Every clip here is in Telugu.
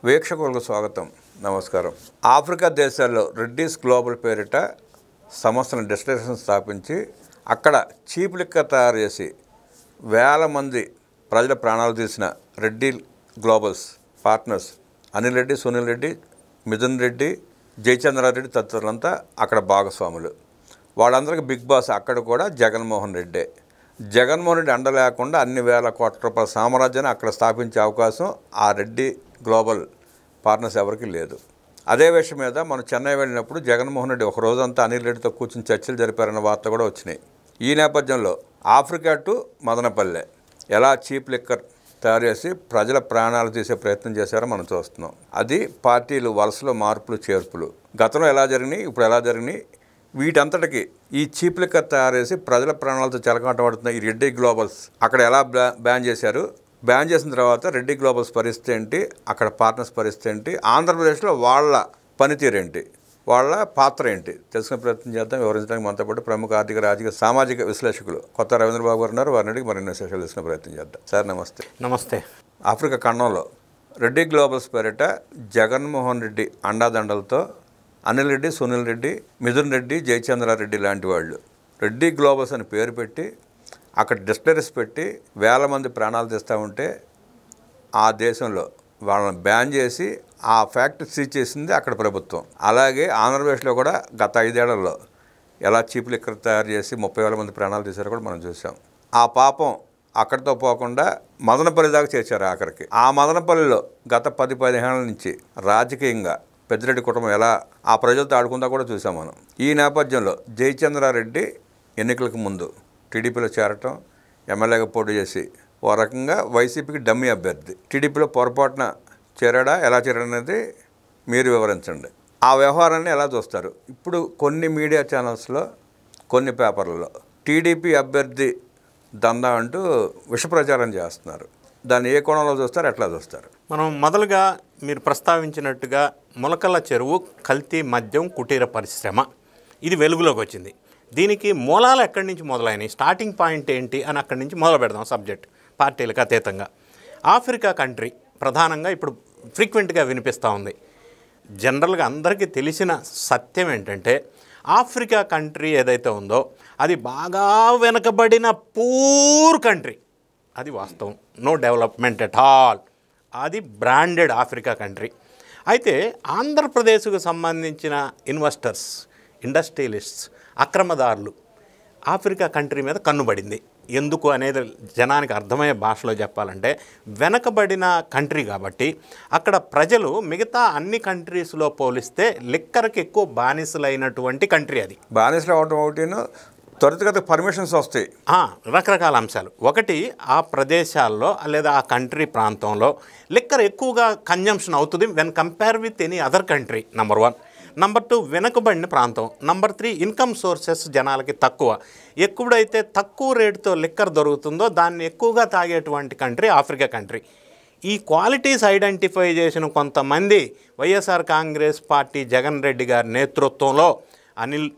వీక్షకులకు స్వాగతం, నమస్కారం. ఆఫ్రికా దేశాల్లో రెడ్డీస్ గ్లోబల్ పేరిట సంస్థను డిస్టిలేషన్ స్థాపించి అక్కడ చీప్ లిక్కర్ తయారు చేసి వేల మంది ప్రజల ప్రాణాలు తీసిన రెడ్డి గ్లోబల్స్ పార్ట్నర్స్ అనిల్ రెడ్డి, సునీల్ రెడ్డి, మిథున్ రెడ్డి, జయచంద్రారెడ్డి తదితరులంతా అక్కడ భాగస్వాములు. వాళ్ళందరికీ బిగ్ బాస్ అక్కడ కూడా జగన్మోహన్ రెడ్డే. జగన్మోహన్ రెడ్డి అండ లేకుండా అన్ని వేల కోట్ల రూపాయల సామ్రాజ్యాన్ని అక్కడ స్థాపించే అవకాశం ఆ రెడ్డి గ్లోబల్ పార్ట్నర్స్ ఎవరికి లేదు. అదే విషయం మీద మనం చెన్నై వెళ్ళినప్పుడు జగన్మోహన్ రెడ్డి ఒక రోజంతా అనిల్ రెడ్డితో కూర్చుని చర్చలు జరిపారన్న వార్త కూడా వచ్చినాయి. ఈ నేపథ్యంలో ఆఫ్రికా టు మదనపల్లె ఎలా చీప్ లిక్కర్ తయారు చేసి ప్రజల ప్రాణాలు తీసే ప్రయత్నం చేశారో మనం చూస్తున్నాం. అది పార్టీలు వలసలో మార్పులు చేర్పులు గతంలో ఎలా జరిగినాయి, ఇప్పుడు ఎలా జరిగినాయి, వీటంతటికి ఈ చీప్ లిక్కర్ తయారు చేసి ప్రజల ప్రాణాలతో చెలకాటపడుతున్న ఈ రెడ్డి గ్లోబల్స్ అక్కడ ఎలా బ్యాన్ చేశారు, బ్యాన్ చేసిన తర్వాత రెడ్డి గ్లోబల్స్ పరిస్థితి ఏంటి, అక్కడ పార్ట్నర్స్ పరిస్థితి ఏంటి, ఆంధ్రప్రదేశ్లో వాళ్ళ పనితీరు ఏంటి, వాళ్ళ పాత్ర ఏంటి తెలుసుకునే ప్రయత్నం చేద్దాం. వివరించడానికి మనతో పాటు ప్రముఖ ఆర్థిక, రాజకీయ, సామాజిక విశ్లేషకులు కొత్త రవీంద్రబాబు గారు ఉన్నారు. వారిని మరిన్ని విశేషాలు తెలుసుకునే ప్రయత్నం చేద్దాం. సార్ నమస్తే. నమస్తే. ఆఫ్రికా ఖండంలో రెడ్డి గ్లోబల్స్ పేరిట జగన్మోహన్ రెడ్డి అండాదండలతో అనిల్ రెడ్డి, సునీల్ రెడ్డి, మిథున్ రెడ్డి, జయచంద్రారెడ్డి లాంటి వాళ్ళు రెడ్డి గ్లోబల్స్ అని పేరు పెట్టి అక్కడ డిస్టిలరీస్ పెట్టి వేల మంది ప్రాణాలు తీస్తూ ఉంటే ఆ దేశంలో వాళ్ళని బ్యాన్ చేసి ఆ ఫ్యాక్టరీ సీజ్ చేసింది అక్కడ ప్రభుత్వం. అలాగే ఆంధ్రప్రదేశ్లో కూడా గత 5 ఏళ్లలో ఎలా చీప్ లిక్కర్ తయారు చేసి 30,000 మంది ప్రాణాలు తీశారో కూడా మనం చూసాం. ఆ పాపం అక్కడితో పోకుండా మదనపల్లి దాకా చేర్చారు. ఆఖరికి ఆ మదనపల్లిలో గత 10-15 ఏళ్ల నుంచి రాజకీయంగా పెద్దిరెడ్డి కుటుంబం ఎలా ఆ ప్రజలతో ఆడుకుందా కూడా చూసాం మనం. ఈ నేపథ్యంలో జయచంద్రారెడ్డి ఎన్నికలకు ముందు టీడీపీలో చేరటం, ఎమ్మెల్యేగా పోటీ చేసి ఓ రకంగా వైసీపీకి డమ్మీ అభ్యర్థి. టీడీపీలో పొరపాటున చేరాడా, ఎలా చేరాడు అనేది మీరు వివరించండి. ఆ వ్యవహారాన్ని ఎలా చూస్తారు? ఇప్పుడు కొన్ని మీడియా ఛానల్స్లో, కొన్ని పేపర్లలో టీడీపీ అభ్యర్థి దందా అంటూ విష ప్రచారం చేస్తున్నారు. దాన్ని ఏ కోణంలో చూస్తారు, ఎట్లా చూస్తారు? మనం మొదలుగా మీరు ప్రస్తావించినట్టుగా మొలకల చెరువు కల్తీ మద్యం కుటీర పరిశ్రమ ఇది వెలుగులోకి వచ్చింది. దీనికి మూలాలు ఎక్కడి నుంచి మొదలైనవి, స్టార్టింగ్ పాయింట్ ఏంటి అని అక్కడి నుంచి మొదలు పెడదాం. సబ్జెక్ట్ పార్టీలకు అతీతంగా ఆఫ్రికా కంట్రీ ప్రధానంగా ఇప్పుడు ఫ్రీక్వెంట్గా వినిపిస్తూ ఉంది. జనరల్గా అందరికీ తెలిసిన సత్యం ఏంటంటే ఆఫ్రికా కంట్రీ ఏదైతే ఉందో అది బాగా వెనకబడిన పూర్ కంట్రీ. అది వాస్తవం. No development at all. అది బ్రాండెడ్ ఆఫ్రికా కంట్రీ. అయితే ఆంధ్రప్రదేశ్కు సంబంధించిన ఇన్వెస్టర్స్, ఇండస్ట్రియలిస్ట్స్, అక్రమదారులు ఆఫ్రికా కంట్రీ మీద కన్నుబడింది. ఎందుకు అనేది జనానికి అర్థమయ్యే భాషలో చెప్పాలంటే వెనకబడిన కంట్రీ కాబట్టి అక్కడ ప్రజలు మిగతా అన్ని కంట్రీస్లో పోలిస్తే లిక్కర్కి ఎక్కువ బానిసలైనటువంటి కంట్రీ. అది బానిసలు అవటం ఒకటిను, త్వరితగత పర్మిషన్స్ వస్తాయి. రకరకాల అంశాలు. ఒకటి, ఆ ప్రదేశాల్లో లేదా ఆ కంట్రీ ప్రాంతంలో లిక్కర్ ఎక్కువగా కన్జంప్షన్ అవుతుంది when compare with any other country. Number 1. Number 2, వెనుకబడిన ప్రాంతం. నంబర్ 3, ఇన్కమ్ సోర్సెస్ జనాలకి తక్కువ. ఎప్పుడైతే తక్కువ రేటుతో లిక్కర్ దొరుకుతుందో దాన్ని ఎక్కువగా తాగేటువంటి కంట్రీ ఆఫ్రికా కంట్రీ. ఈ క్వాలిటీస్ ఐడెంటిఫై చేసిన కొంతమంది వైఎస్ఆర్ కాంగ్రెస్ పార్టీ జగన్ రెడ్డి గారి నేతృత్వంలో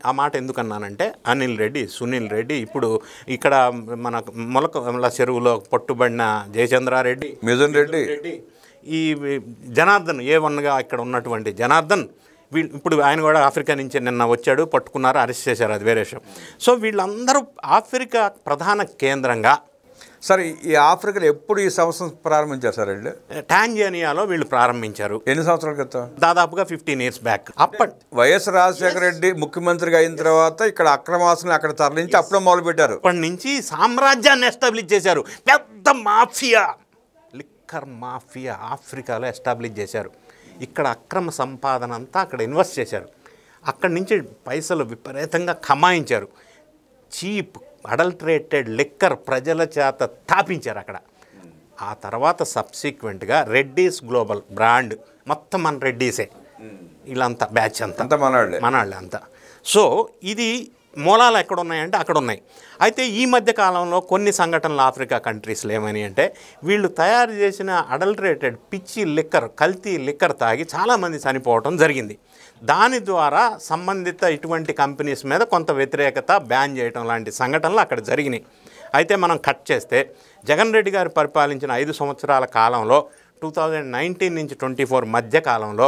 ఆ మాట ఎందుకన్నానంటే అనిల్ రెడ్డి, సునీల్ రెడ్డి, ఇప్పుడు ఇక్కడ మన మొలకల చెరువులో పట్టుబడిన జయచంద్రారెడ్డి, మిథున్ రెడ్డి, ఈ జనార్దన్ A1గా ఇక్కడ ఉన్నటువంటి జనార్దన్, ఇప్పుడు ఆయన కూడా ఆఫ్రికా నుంచి నిన్న వచ్చాడు, పట్టుకున్నారు, అరెస్ట్ చేశారు, అది వేరే విషయం. సో వీళ్ళందరూ ఆఫ్రికా ప్రధాన కేంద్రంగా. సార్, ఈ ఆఫ్రికాలో ఎప్పుడు ఈ సంవత్సరం ప్రారంభించారు సార్? వీళ్ళు టాంజానియాలో వీళ్ళు ప్రారంభించారు. ఎన్ని సంవత్సరాల క్రితం? దాదాపుగా 15 years back. YS Rajasekhara Reddy ముఖ్యమంత్రిగా అయిన తర్వాత ఇక్కడ అక్రమాసులు అక్కడ తరలించి అప్పుడే మొదలుపెట్టారు. అప్పటి నుంచి సామ్రాజ్యాన్ని ఎస్టాబ్లిష్ చేశారు. పెద్ద మాఫియా, లిక్కర్ మాఫియా ఆఫ్రికాలో ఎస్టాబ్లిష్ చేశారు. ఇక్కడ అక్రమ సంపాదన అంతా అక్కడ ఇన్వెస్ట్ చేశారు. అక్కడి నుంచి పైసలు విపరీతంగా కమాయించారు. చీప్ అడల్టరేటెడ్ లిక్కర్ ప్రజల చేత తాపించారు అక్కడ. ఆ తర్వాత సబ్సిక్వెంట్గా రెడ్డీస్ గ్లోబల్ బ్రాండ్ మొత్తం మన రెడ్డీసే, వీళ్ళంతా బ్యాచ్ అంతా మనవాళ్ళే అంతా. సో ఇది మూలాలు ఎక్కడ ఉన్నాయంటే అక్కడ ఉన్నాయి. అయితే ఈ మధ్య కాలంలో కొన్ని సంఘటనలు ఆఫ్రికా కంట్రీస్లో ఏమని అంటే వీళ్ళు తయారు చేసిన అడల్టరేటెడ్ పిచ్చి లిక్కర్, కల్తీ లిక్కర్ తాగి చాలామంది చనిపోవడం జరిగింది. దాని ద్వారా సంబంధిత ఇటువంటి కంపెనీస్ మీద కొంత వ్యతిరేకత, బ్యాన్ చేయడం లాంటి సంఘటనలు అక్కడ జరిగినాయి. అయితే మనం కట్ చేస్తే జగన్ రెడ్డి గారు పరిపాలించిన 5 సంవత్సరాల కాలంలో 2019 నుంచి 24 మధ్య కాలంలో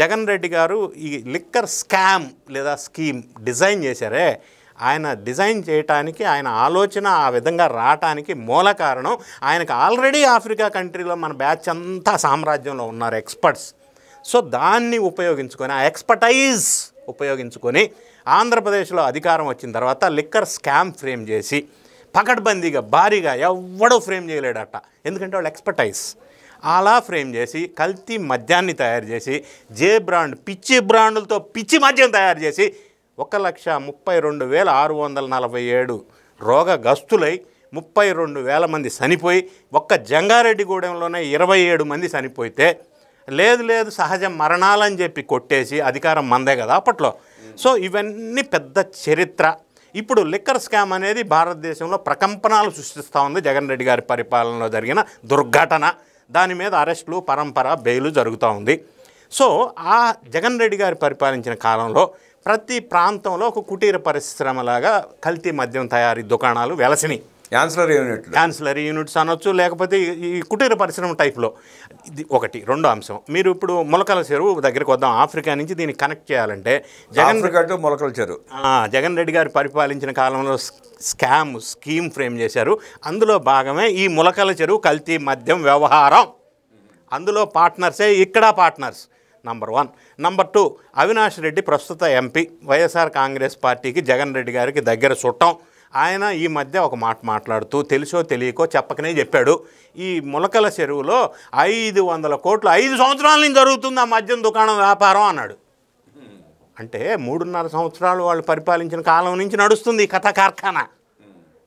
జగన్ రెడ్డి గారు ఈ లిక్కర్ స్కామ్ లేదా స్కీమ్ డిజైన్ చేశారే, ఆయన డిజైన్ చేయటానికి, ఆయన ఆలోచన ఆ విధంగా రావటానికి మూల కారణం ఆయనకు ఆల్రెడీ ఆఫ్రికా కంట్రీలో మన బ్యాచ్ అంతా సామ్రాజ్యంలో ఉన్నారు ఎక్స్పర్ట్స్. సో దాన్ని ఉపయోగించుకొని, ఆ ఎక్స్పర్టైజ్ ఉపయోగించుకొని ఆంధ్రప్రదేశ్లో అధికారం వచ్చిన తర్వాత లిక్కర్ స్కామ్ ఫ్రేమ్ చేసి పకడ్బందీగా భారీగా ఎవడో ఫ్రేమ్ చేయలేడట, ఎందుకంటే వాళ్ళు ఎక్స్పర్టైజ్. అలా ఫ్రేమ్ చేసి కల్తీ మద్యాన్ని తయారు చేసి జే బ్రాండ్ పిచ్చి బ్రాండులతో పిచ్చి మద్యం తయారు చేసి 1,32,647 రోగగ్రస్తులై 32,000 మంది చనిపోయి, ఒక్క జంగారెడ్డిగూడెంలోనే 27 మంది చనిపోతే లేదు సహజ మరణాలని చెప్పి కొట్టేసి అధికారం మందే కదా అప్పట్లో. సో ఇవన్నీ పెద్ద చరిత్ర. ఇప్పుడు లిక్కర్ స్కామ్ అనేది భారతదేశంలో ప్రకంపనాలు సృష్టిస్తూ ఉంది. జగన్ రెడ్డి గారి పరిపాలనలో జరిగిన దుర్ఘటన, దాని మీద అరెస్టులు పరంపర బెయిలు జరుగుతూ ఉంది. సో ఆ జగన్ రెడ్డి గారి పరిపాలించిన కాలంలో ప్రతి ప్రాంతంలో ఒక కుటీర పరిశ్రమలాగా కల్తీ మద్యం తయారీ దుకాణాలు వెలసినాయి. యాన్సిలరీ యూనిట్స్ అనొచ్చు, లేకపోతే ఈ కుటీర పరిశ్రమ టైప్లో. ఇది ఒకటి. రెండో అంశం, మీరు ఇప్పుడు మొలకల చెరువు దగ్గరికి వద్దాం. ఆఫ్రికా నుంచి దీన్ని కనెక్ట్ చేయాలంటే జగన్ రెడ్డి గారు పరిపాలించిన కాలంలో స్కీమ్ ఫ్రేమ్ చేశారు. అందులో భాగమే ఈ మొలకల చెరువు కల్తీ మద్యం వ్యవహారం. అందులో పార్ట్నర్సే ఇక్కడ partners. Number 1. Number 2, Avinash Reddy ప్రస్తుత ఎంపీ, వైఎస్ఆర్ కాంగ్రెస్ పార్టీకి జగన్ రెడ్డి గారికి దగ్గర చుట్టం. ఆయన ఈ మధ్య ఒక మాట మాట్లాడుతూ తెలుసో తెలియకో చెప్పకనే చెప్పాడు, ఈ మొలకల చెరువులో 500 కోట్లు 5 సంవత్సరాల నుంచి జరుగుతుంది ఆ మద్యం దుకాణం వ్యాపారం అన్నాడు. అంటే 3.5 సంవత్సరాలు వాళ్ళు పరిపాలించిన కాలం నుంచి నడుస్తుంది ఈ కథ కార్ఖానా.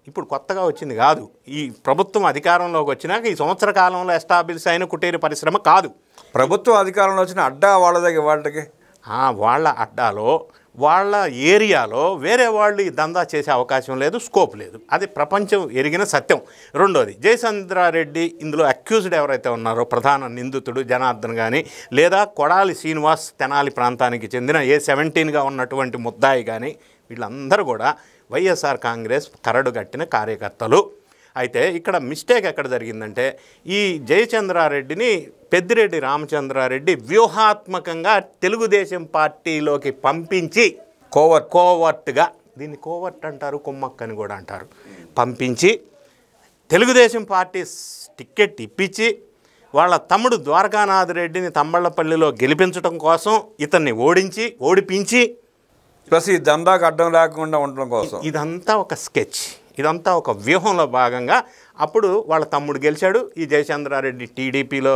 ఇప్పుడు కొత్తగా వచ్చింది కాదు. ఈ ప్రభుత్వం అధికారంలోకి వచ్చినాక ఈ సంవత్సర కాలంలో ఎస్టాబ్లిష్ అయిన కుటీర పరిశ్రమ కాదు. ప్రభుత్వం అధికారంలో వచ్చిన అడ్డా వాళ్ళ దగ్గర వాళ్ళ అడ్డాలో వాళ్ళ ఏరియాలో వేరే వాళ్ళు ఈ దందా చేసే అవకాశం లేదు, స్కోప్ లేదు. అది ప్రపంచం ఎరిగిన సత్యం. రెండోది, జయచంద్రారెడ్డి ఇందులో అక్యూజ్డ్ ఎవరైతే ఉన్నారో ప్రధాన నిందితుడు జనార్దన్ కానీ, లేదా కొడాలి శ్రీనివాస్ తెనాలి ప్రాంతానికి చెందిన A17గా ఉన్నటువంటి ముద్దాయి కానీ, వీళ్ళందరూ కూడా వైఎస్ఆర్ కాంగ్రెస్ కరడుగట్టిన కార్యకర్తలు. అయితే ఇక్కడ మిస్టేక్ ఎక్కడ జరిగిందంటే, ఈ జయచంద్రారెడ్డిని పెద్దిరెడ్డి రామచంద్రారెడ్డి వ్యూహాత్మకంగా తెలుగుదేశం పార్టీలోకి పంపించి కోవర్ట్గా, దీన్ని కోవర్ట్ అంటారు, కుమ్మక్క అని కూడా అంటారు, పంపించి తెలుగుదేశం పార్టీ టికెట్ ఇప్పించి వాళ్ళ తమ్ముడు ద్వారకానాథ్ రెడ్డిని తంబళ్ళపల్లిలో గెలిపించడం కోసం ఇతన్ని ఓడిపించి ప్లస్ ఈ దందాకు అడ్డం లేకుండా ఉండడం కోసం ఇదంతా ఒక స్కెచ్, ఇదంతా ఒక వ్యూహంలో భాగంగా. అప్పుడు వాళ్ళ తమ్ముడు గెలిచాడు. ఈ జయచంద్రారెడ్డి టీడీపీలో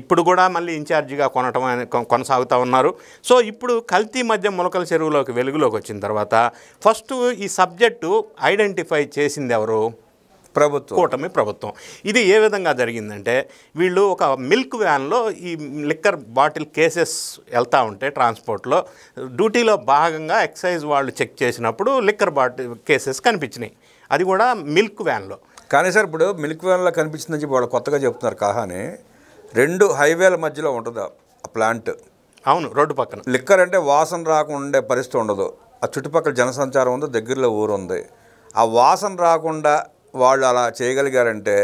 ఇప్పుడు కూడా ఇన్ఛార్జిగా కొనసాగుతూ ఉన్నారు. సో ఇప్పుడు కల్తీ మద్యం మొలకల చెరువులోకి వెలుగులోకి వచ్చిన తర్వాత ఫస్ట్ ఈ సబ్జెక్టు ఐడెంటిఫై చేసింది ఎవరు? కూటమి ప్రభుత్వం. ఇది ఏ విధంగా జరిగిందంటే, వీళ్ళు ఒక మిల్క్ వ్యాన్లో ఈ లిక్కర్ బాటిల్ కేసెస్ వెళ్తూ ఉంటే ట్రాన్స్పోర్ట్లో డ్యూటీలో భాగంగా ఎక్సైజ్ వాళ్ళు చెక్ చేసినప్పుడు లిక్కర్ బాటిల్ కేసెస్ కనిపించినాయి. అది కూడా మిల్క్ వ్యాన్లో. కానీ సార్ ఇప్పుడు మిల్క్ వ్యాన్లో కనిపించిందని చెప్పి వాళ్ళు కొత్తగా చెప్తున్నారు. కానీ 2 హైవేల మధ్యలో ఉంటుంది ఆ ప్లాంట్. అవును, రోడ్డు పక్కన. లిక్కర్ అంటే వాసన రాకుండా ఉండే పరిస్థితి ఉండదు. ఆ చుట్టుపక్కల జనసంచారం ఉంది, దగ్గరలో ఊరు ఉంది. ఆ వాసన రాకుండా వాళ్ళు అలా చేయగలిగారంటే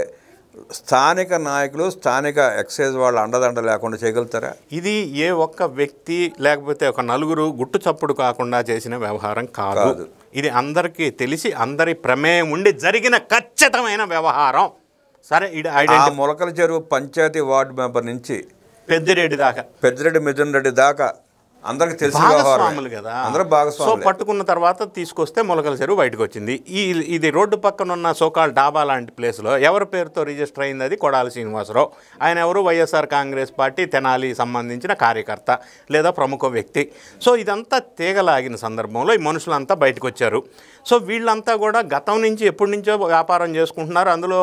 స్థానిక నాయకులు, స్థానిక ఎక్సైజ్ వాళ్ళు అండదండ లేకుండా చేయగలుగుతారా? ఇది ఏ ఒక్క వ్యక్తి లేకపోతే ఒక నలుగురు గుట్టు చప్పుడు కాకుండా చేసిన వ్యవహారం కాదు. ఇది అందరికీ తెలిసి అందరి ప్రమేయం ఉండి జరిగిన ఖచ్చితమైన వ్యవహారం. సరే, ఇది మొలకల చెరువు పంచాయతీ వార్డు మెంబర్ నుంచి పెద్దిరెడ్డి మిథున్ రెడ్డి దాకా అందరికి తెలిసి భాగస్వాములు కదా, అందరూ భాగస్వాములు. సో పట్టుకున్న తర్వాత తీసుకొస్తే మొలకల చెరువు బయటకు వచ్చింది. ఇది రోడ్డు పక్కన ఉన్న సోకాల్ డాబా లాంటి ప్లేస్లో ఎవరి పేరుతో రిజిస్టర్ అయింది? అది కొడాలి శ్రీనివాసరావు. ఆయన ఎవరు? వైఎస్ఆర్ కాంగ్రెస్ పార్టీ తెనాలి సంబంధించిన కార్యకర్త లేదా ప్రముఖ వ్యక్తి. సో ఇదంతా తీగలాగిన సందర్భంలో ఈ మనుషులంతా బయటకు వచ్చారు. సో వీళ్ళంతా కూడా గతం నుంచి ఎప్పటి నుంచో వ్యాపారం చేసుకుంటున్నారు. అందులో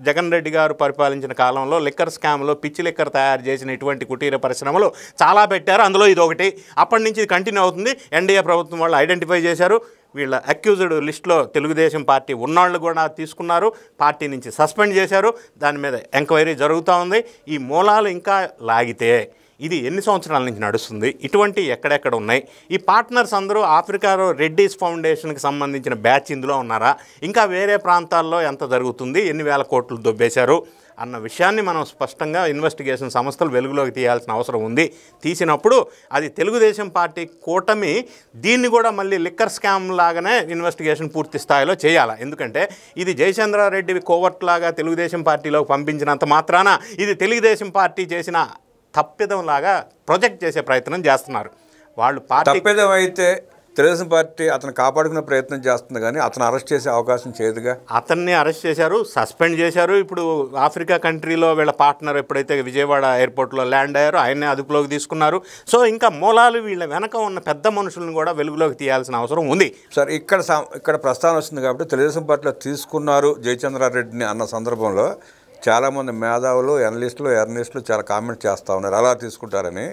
జగన్ రెడ్డి గారు పరిపాలించిన కాలంలో లిక్కర్ స్కామ్లో పిచ్చి లిక్కర్ తయారు చేసిన ఇటువంటి కుటీర పరిశ్రమలు చాలా పెట్టారు. అందులో ఇది ఒకటి. అప్పటి నుంచి ఇది కంటిన్యూ అవుతుంది. ఎన్డీఏ ప్రభుత్వం వాళ్ళు ఐడెంటిఫై చేశారు. వీళ్ళ అక్యూజ్డ్ లిస్టులో తెలుగుదేశం పార్టీ ఉన్నాళ్ళు కూడా తీసుకున్నారు, పార్టీ నుంచి సస్పెండ్ చేశారు. దాని మీద ఎంక్వైరీ జరుగుతూ ఉంది. ఈ మూలాలు ఇంకా లాగితే ఇది ఎన్ని సంవత్సరాల నుంచి నడుస్తుంది, ఇటువంటి ఎక్కడెక్కడ ఉన్నాయి, ఈ పార్ట్నర్స్ అందరూ ఆఫ్రికాలో రెడ్డీస్ ఫౌండేషన్కి సంబంధించిన బ్యాచ్ ఇందులో ఉన్నారా, ఇంకా వేరే ప్రాంతాల్లో ఎంత జరుగుతుంది, ఎన్ని వేల కోట్లు దొబ్బేశారు అన్న విషయాన్ని మనం స్పష్టంగా ఇన్వెస్టిగేషన్ సంస్థలు వెలుగులోకి తీయాల్సిన అవసరం ఉంది. తీసినప్పుడు అది తెలుగుదేశం పార్టీ కూటమి దీన్ని కూడా మళ్ళీ లిక్కర్ స్కామ్ లాగానే ఇన్వెస్టిగేషన్ పూర్తి స్థాయిలో చేయాలి. ఎందుకంటే ఇది జయచంద్రారెడ్డి కోవర్ట్ లాగా తెలుగుదేశం పార్టీలోకి పంపించినంత మాత్రాన ఇది తెలుగుదేశం పార్టీ చేసిన తప్పిదంలాగా ప్రొజెక్ట్ చేసే ప్రయత్నం చేస్తున్నారు. వాళ్ళు పార్టీ తప్పిదం అయితే తెలుగుదేశం పార్టీ అతను కాపాడుకునే ప్రయత్నం చేస్తుంది, కానీ అతను అరెస్ట్ చేసే అవకాశం చేయదుగా. అతన్ని అరెస్ట్ చేశారు, సస్పెండ్ చేశారు. ఇప్పుడు ఆఫ్రికా కంట్రీలో వీళ్ళ పార్ట్నర్ ఎప్పుడైతే విజయవాడ ఎయిర్పోర్ట్లో ల్యాండ్ అయ్యారో ఆయన్నే అదుపులోకి తీసుకున్నారు. సో ఇంకా మూలాలు వీళ్ళ వెనక ఉన్న పెద్ద మనుషులను కూడా వెలుగులోకి తీయాల్సిన అవసరం ఉంది. సార్ ఇక్కడ ప్రస్తావన వస్తుంది కాబట్టి తెలుగుదేశం పార్టీలో తీసుకున్నారు జయచంద్రారెడ్డిని అన్న సందర్భంలో చాలామంది మేధావులు ఎర్నలిస్టులు చాలా కామెంట్ చేస్తూ ఉన్నారు అలా తీసుకుంటారని.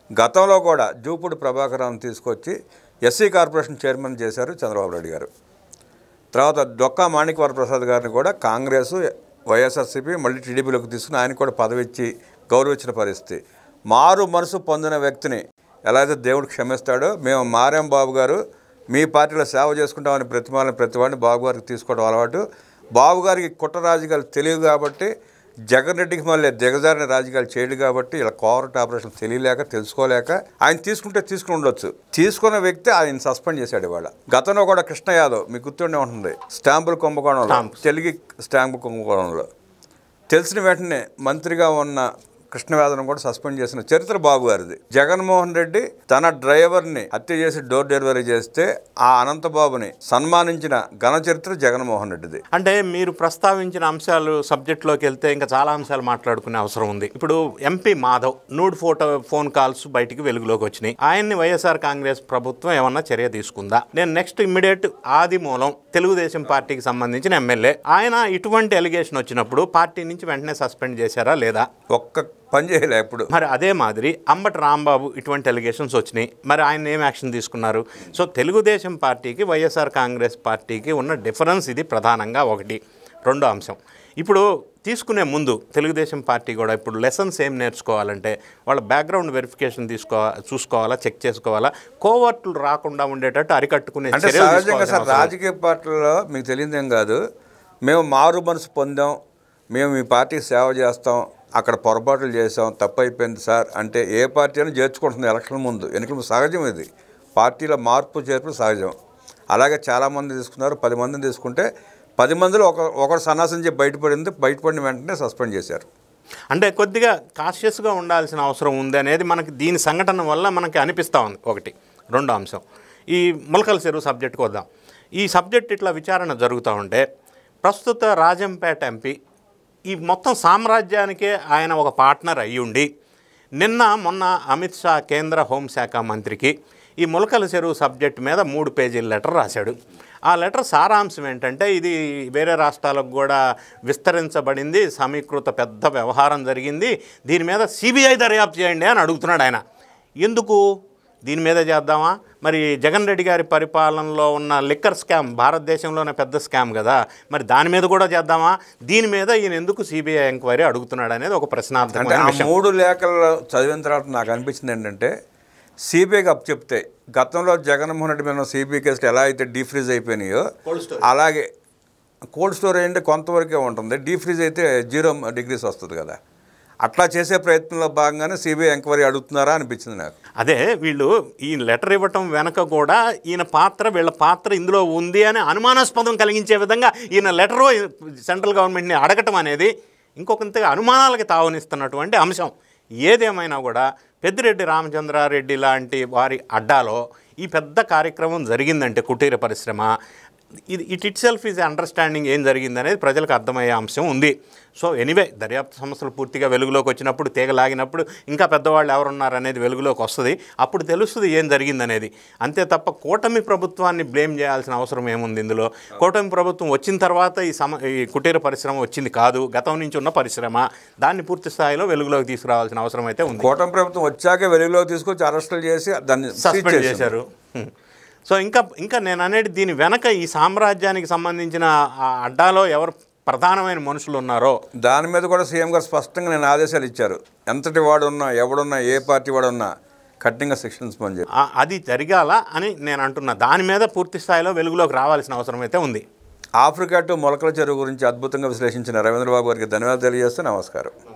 గతంలో కూడా జూపూడి ప్రభాకరాన్ని తీసుకొచ్చి ఎస్సీ కార్పొరేషన్ చైర్మన్ చేశారు చంద్రబాబు నాయుడు గారు. తర్వాత డొక్కా మాణిక్యవర ప్రసాద్ గారిని కూడా కాంగ్రెస్ వైఎస్ఆర్సీపీ మళ్ళీ టీడీపీలోకి తీసుకుని ఆయనకు కూడా పదవి ఇచ్చి గౌరవించిన పరిస్థితి. మారు మనసు పొందిన వ్యక్తిని ఎలా అయితే దేవుడు క్షమిస్తాడో, మేము మారేం బాబు గారు మీ పార్టీలో సేవ చేసుకుంటామని ప్రతివాడిని బాబు గారికి తీసుకోవడం అలవాటు. బాబు గారికి కుట్ర రాజకీయాలు తెలియదు కాబట్టి, జగన్ రెడ్డికి మళ్ళీ దిగజారిన రాజకీయాలు చేయడు కాబట్టి ఇలా కోవర్ట్ ఆపరేషన్ తెలియలేక తెలుసుకోలేక ఆయన తీసుకుని ఉండొచ్చు. తీసుకున్న వ్యక్తి ఆయన సస్పెండ్ చేశాడు ఇవాళ. గతంలో కూడా కృష్ణ యాదవ్ మీకు గుర్తుండే ఉంటుంది, స్టాంపుల కుంభకోణంలో, తెలుగు స్టాంపు కుంభకోణంలో తెలిసిన వెంటనే మంత్రిగా ఉన్న కృష్ణవేదనం కూడా సస్పెండ్ చేసిన చరిత్ర బాబు గారిది. జగన్మోహన్ రెడ్డి తన డ్రైవర్ని హత్య చేసి డోర్ డెలివరీ చేస్తే ఆ అనంతబాబుని సన్మానించిన ఘన చరిత్ర జగన్మోహన్ రెడ్డిది. అంటే మీరు ప్రస్తావించిన అంశాలు సబ్జెక్ట్లోకి వెళ్తే ఇంకా చాలా అంశాలు మాట్లాడుకునే అవసరం ఉంది. ఇప్పుడు MP Madhav nude phone calls బయటికి వెలుగులోకి వచ్చినాయి. ఆయన్ని వైఎస్ఆర్ కాంగ్రెస్ ప్రభుత్వం ఏమన్నా చర్య తీసుకుందా? నేను నెక్స్ట్ ఇమ్మీడియట్ ఆదిమూలం తెలుగుదేశం పార్టీకి సంబంధించిన ఎమ్మెల్యే, ఆయన ఇటువంటి ఎలిగేషన్ వచ్చినప్పుడు పార్టీ నుంచి వెంటనే సస్పెండ్ చేశారా లేదా? ఒక్క పని చేయలే ఇప్పుడు. మరి అదే మాదిరి అంబటి రాంబాబు ఇటువంటి ఎలిగేషన్స్ వచ్చినాయి, మరి ఆయన ఏం యాక్షన్ తీసుకున్నారు? సో తెలుగుదేశం పార్టీకి వైఎస్ఆర్ కాంగ్రెస్ పార్టీకి ఉన్న డిఫరెన్స్ ఇది ప్రధానంగా ఒకటి. రెండో అంశం, ఇప్పుడు తీసుకునే ముందు తెలుగుదేశం పార్టీ కూడా ఇప్పుడు లెసన్స్ ఏం నేర్చుకోవాలంటే వాళ్ళ బ్యాక్గ్రౌండ్ వెరిఫికేషన్ చూసుకోవాలా, చెక్ చేసుకోవాలా, కోవర్ట్లు రాకుండా ఉండేటట్టు అరికట్టుకునే. అంటే సహజంగా సార్ రాజకీయ పార్టీలో మీకు తెలియదేం కాదు, మేము మారు మనసు పొందాం, మేము ఈ పార్టీకి సేవ చేస్తాం, అక్కడ పొరపాట్లు చేసాం, తప్పు అయిపోయింది సార్ అంటే ఏ పార్టీ అయినా చేర్చుకుంటుంది ఎలక్షన్ ముందు. ఎన్నికలు సహజం, ఇది పార్టీలో మార్పు చేర్పు సహజం. అలాగే చాలామంది తీసుకున్నారు, 10 మందిని తీసుకుంటే 10 మందిలో ఒకరు సన్నాసం చేసి బయటపడిన వెంటనే సస్పెండ్ చేశారు. అంటే కొద్దిగా కాషియస్గా ఉండాల్సిన అవసరం ఉంది అనేది మనకి దీని సంఘటన వల్ల మనకి అనిపిస్తూ ఉంది ఒకటి. రెండో అంశం, ఈ మొలకల చెరువు సబ్జెక్టుకు వద్దాం. ఈ సబ్జెక్ట్ ఇట్లా విచారణ జరుగుతూ ఉంటే ప్రస్తుత రాజంపేట ఎంపీ ఈ మొత్తం సామ్రాజ్యానికే ఆయన ఒక పార్ట్నర్ అయ్యుండి మొన్న అమిత్ షా కేంద్ర హోంశాఖ మంత్రికి ఈ మొలకల చెరువు సబ్జెక్ట్ మీద 3 పేజీల లెటర్ రాశాడు. ఆ లెటర్ సారాంశం ఏంటంటే ఇది వేరే రాష్ట్రాలకు కూడా విస్తరించబడింది, సమీకృత పెద్ద వ్యవహారం జరిగింది, దీని మీద సిబిఐ దర్యాప్తు చేయండి అని అడుగుతున్నాడు ఆయన. ఎందుకు దీని మీద చేద్దామా? మరి జగన్ రెడ్డి గారి పరిపాలనలో ఉన్న లిక్కర్ స్కామ్ భారతదేశంలోనే పెద్ద స్కామ్ కదా, మరి దాని మీద కూడా చేద్దామా? దీని మీద ఈయన ఎందుకు సిబిఐ ఎంక్వైరీ అడుగుతున్నాడు అనేది ఒక ప్రశ్నార్థకమైన విషయం. 3 లేఖలు చదివిన తర్వాత నాకు అనిపించింది ఏంటంటే, సిబిఐకి చెప్తే గతంలో జగన్మోహన్ రెడ్డి మీద సిబిఐ కేసులు ఎలా అయితే డీఫ్రీజ్ అయిపోయినాయో అలాగే కోల్డ్ స్టోరేజ్ అంటే కొంతవరకే ఉంటుంది, డీఫ్రీజ్ అయితే 0 degrees వస్తుంది కదా, అట్లా చేసే ప్రయత్నంలో భాగంగానే సిబిఐ ఎంక్వైరీ అడుగుతున్నారా అనిపించింది నాకు. అదే వీళ్ళు ఈ లెటర్ ఇవ్వటం వెనక కూడా వీళ్ళ పాత్ర ఇందులో ఉంది అని అనుమానాస్పదం కలిగించే విధంగా ఈయన లెటరు సెంట్రల్ గవర్నమెంట్ని అడగటం అనేది ఇంకొకంత అనుమానాలకి తావునిస్తున్నటువంటి అంశం. ఏదేమైనా కూడా పెద్దిరెడ్డి రామచంద్రారెడ్డి లాంటి వారి అడ్డాలో ఈ పెద్ద కార్యక్రమం జరిగిందంటే కుటీర పరిశ్రమ, it it self is understanding ఏం జరిగిందనేది ప్రజలకు అర్థమయ్యే అంశం ఉంది. సో ఎనీవే దర్యాప్తు సంస్థలు పూర్తిగా వెలుగులోకి వచ్చినప్పుడు, తీగలాగినప్పుడు ఇంకా పెద్దవాళ్ళు ఎవరున్నారనేది వెలుగులోకి వస్తుంది, అప్పుడు తెలుస్తుంది ఏం జరిగిందనేది. అంతే తప్ప కూటమి ప్రభుత్వాన్ని బ్లేమ్ చేయాల్సిన అవసరం ఏముంది ఇందులో? కూటమి ప్రభుత్వం వచ్చిన తర్వాత ఈ కుటీర పరిశ్రమ వచ్చింది కాదు, గతం నుంచి ఉన్న పరిశ్రమ, దాన్ని పూర్తి స్థాయిలో వెలుగులోకి తీసుకురావాల్సిన అవసరం అయితే ఉంది. కూటమి ప్రభుత్వం వచ్చాకే వెలుగులోకి తీసుకొచ్చి అరెస్టులు చేసి దాన్ని సస్పెండ్ చేశారు. సో ఇంకా నేను అనేది దీని వెనక ఈ సామ్రాజ్యానికి సంబంధించిన అడ్డాలో ఎవరు ప్రధానమైన మనుషులు ఉన్నారో దాని మీద కూడా సీఎం గారు స్పష్టంగా నేను ఆదేశాలు ఇచ్చారు. ఎంతటి వాడున్నా ఎవడున్నా ఏ పార్టీ వాడున్నా కఠినంగా శిక్షించమని చెప్పి. అది జరగాల అని నేను అంటున్నా. దాని మీద పూర్తి స్థాయిలో వెలుగులోకి రావాల్సిన అవసరం అయితే ఉంది. ఆఫ్రికా టు మొలకల చెరువు గురించి అద్భుతంగా విశ్లేషించిన రవీంద్రబాబు గారికి ధన్యవాదాలు తెలియజేస్తూ నమస్కారం.